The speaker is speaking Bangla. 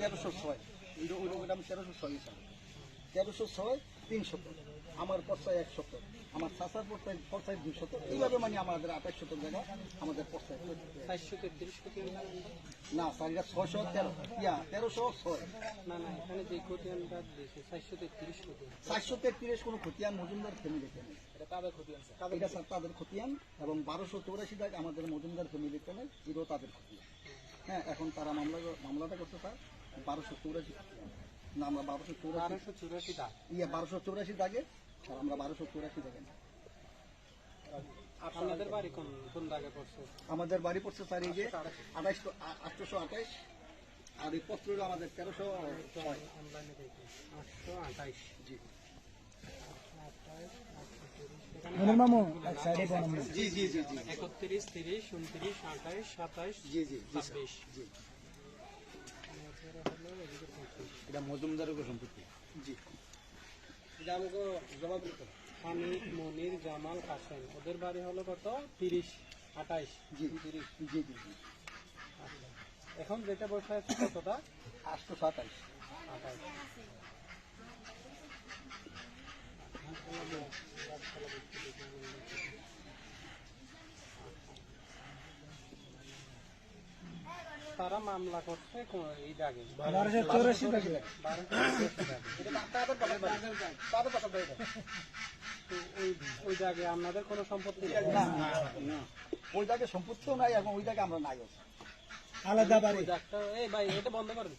1306 ওই লোকটা আমি 1306 সাল 1306 300 আমার পর্চায় 100 আমার চাচার পর্চায় 200 এইভাবে মানে আমাদের 2800 জায়গা আমাদের পর্চায় 433 খতিয়ান না সারিটা 613 1306 না না এখানে যে খতিয়ানটা দিয়েছে 433 খতিয়ান 433 কোনো খতিয়ান মজুমদার ফ্যামিলিতে নেই। এটা কাদের খতিয়ান স্যার? এটা স্যার তাদের খতিয়ান এবং 1284 টাকা আমাদের মজুমদার ফ্যামিলিতে নেই, এটাও তাদের খতিয়ান। হ্যাঁ, এখন তারা মামলাটা করছে স্যার 1284 না আমরা 1284 টা 1284 দাগে আর আমরা 1284 দাগে না। আপনাদের বাড়ি কোন কোন জায়গায় পড়ছে? আমাদের বাড়ি পড়ছে স্যার এই যে 828 আর এই পত্রটা আমাদের 1306 অনলাইনে দেখি 828 জি জি জি জি জি 31 30 29 28 27 জি জি 26 জি এটা মজুমদারের সম্পত্তি। জি এটা আমাকে জমা দিতে হামিদ মনির জামাল কাসেম ওদের বাড়ি হলো কত 30 28 জি 30 জি জি জি এখন যেটা বসে আছে কতটা 827 28 তারা মামলা করছে এই জায়গায় 1284 টাকা 1284 তো ওই জায়গায় আপনাদের কোনো সম্পত্তি নেই? না না ওই জায়গায় সম্পত্তিও নাই এবং ওই জায়গায় আমরা নাই আলাদা বাড়ি এই ভাই এটা বন্ধ করেন।